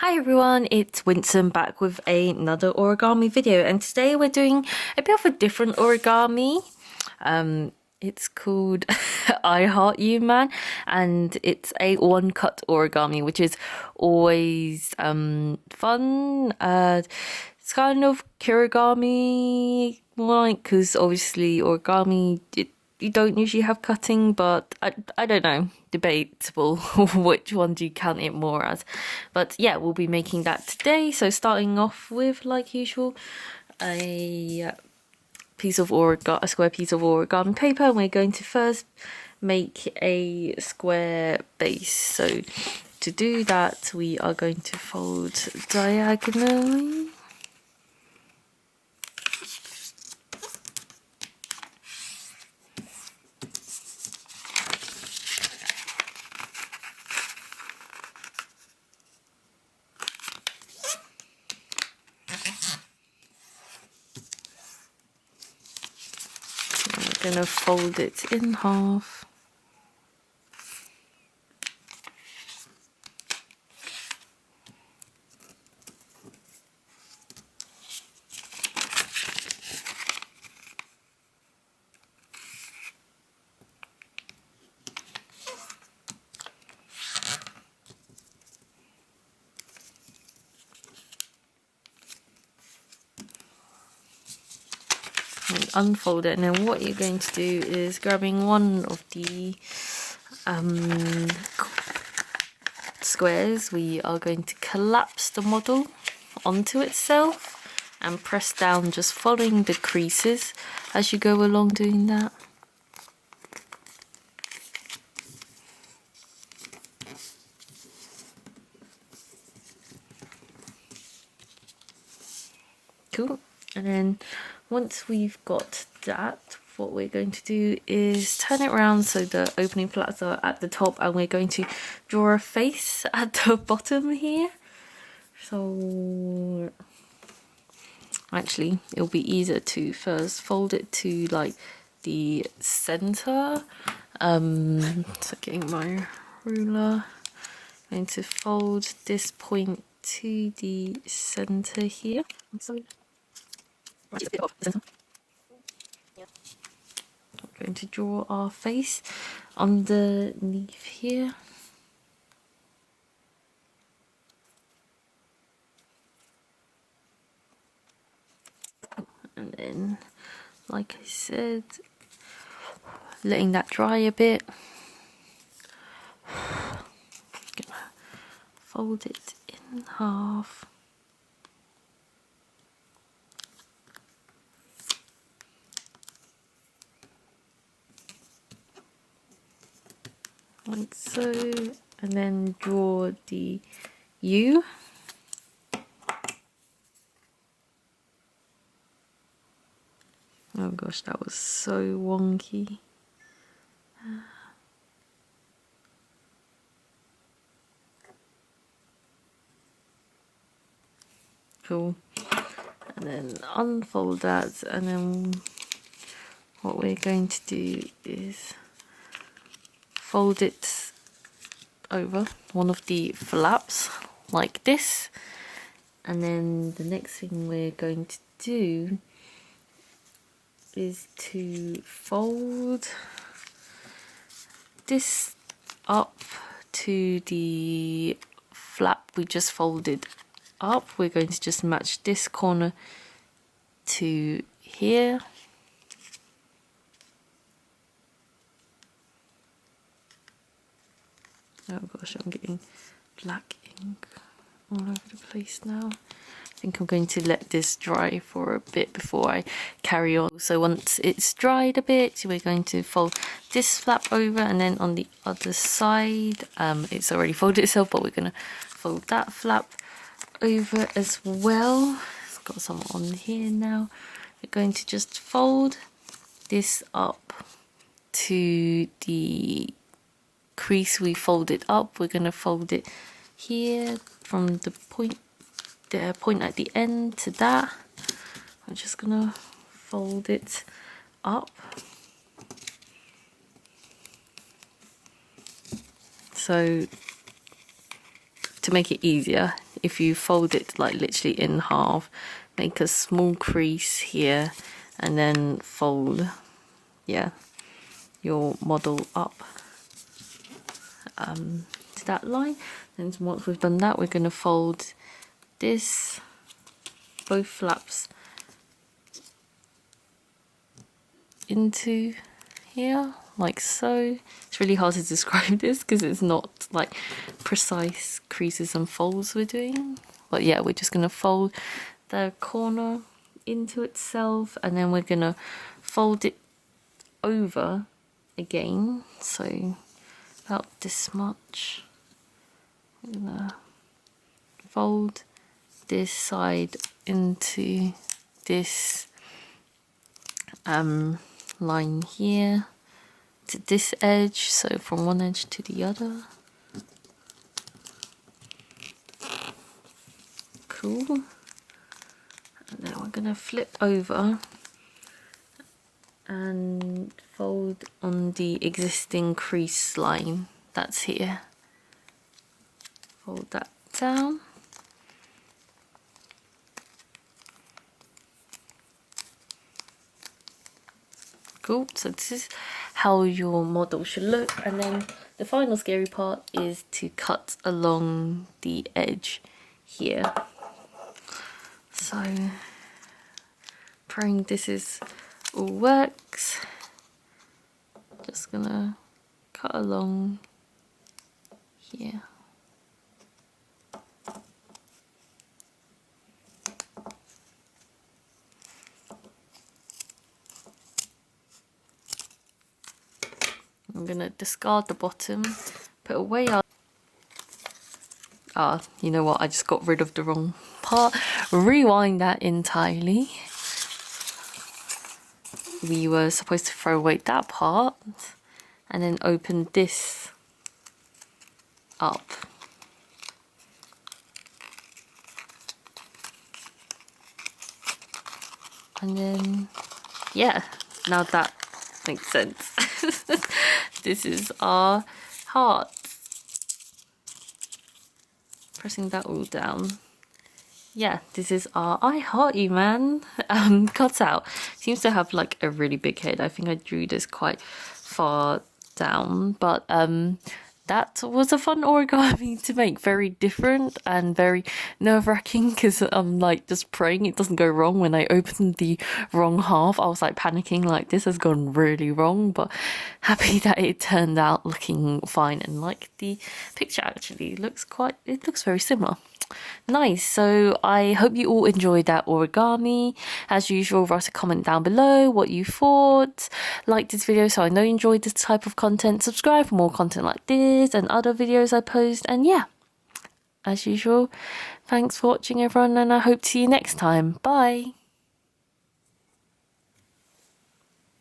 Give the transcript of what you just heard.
Hi everyone, it's Winston back with another origami video, and today we're doing a bit of a different origami. It's called I Heart You Man, and it's a one cut origami, which is always fun. It's kind of Kirigami like, because obviously origami you don't usually have cutting, but I don't know, debatable which one do you count it more as. But yeah, we'll be making that today. So starting off with, like usual, a square piece of origami paper, and we're going to first make a square base. So to do that, we are going to fold diagonally. We're gonna fold it in half. And unfold it, and then what you're going to do is grabbing one of the squares, we are going to collapse the model onto itself and press down, just following the creases as you go along doing that. Cool. And then once we've got that, what we're going to do is turn it around so the opening flats are at the top, and we're going to draw a face at the bottom here. So actually it'll be easier to first fold it to like the center. So getting my ruler, I'm going to fold this point to the center here. I'm going to draw our face underneath here. And then, like I said, letting that dry a bit. Gonna fold it in half. Like so, and then draw the U. Oh gosh, that was so wonky. Cool. And then unfold that, and then what we're going to do is fold it over one of the flaps like this, and then the next thing we're going to do is to fold this up to the flap we just folded up. We're going to just match this corner to here. Oh gosh, I'm getting black ink all over the place now. I think I'm going to let this dry for a bit before I carry on. So once it's dried a bit, we're going to fold this flap over, and then on the other side, it's already folded itself, but we're going to fold that flap over as well. It's got some on here now. We're going to just fold this up to the crease we folded up. We're going to fold it here from the point at the end to that. I'm just gonna fold it up. So to make it easier, if you fold it like literally in half, make a small crease here, and then fold, yeah, your model up to that line. And once we've done that, we're going to fold this, both flaps into here, like so. It's really hard to describe this because it's not like precise creases and folds we're doing, but yeah, we're just going to fold the corner into itself, and then we're going to fold it over again, so about this much. We're gonna fold this side into this line here to this edge, so from one edge to the other. Cool. And then we're gonna flip over and fold on the existing crease line that's here. Fold that down. Cool, so this is how your model should look, and then the final scary part is to cut along the edge here. So praying this all works. Just gonna cut along here. I'm gonna discard the bottom, put away our... you know what, I just got rid of the wrong part. Rewind that entirely. We were supposed to throw away that part and then open this up. And then, yeah, now that makes sense. This is our heart. Pressing that all down. Yeah, this is our I Heart You Man cut out. Seems to have like a really big head. I think I drew this quite far down, but that was a fun origami to make. Very different and very nerve-wracking because I'm like just praying it doesn't go wrong. When I opened the wrong half, I was like panicking, like this has gone really wrong, but happy that it turned out looking fine, and like the picture actually looks very similar. Nice. So I hope you all enjoyed that origami. As usual, write a comment down below what you thought. Like this video so I know you enjoyed this type of content. Subscribe for more content like this and other videos I post. And yeah, as usual, thanks for watching everyone, and I hope to see you next time. Bye.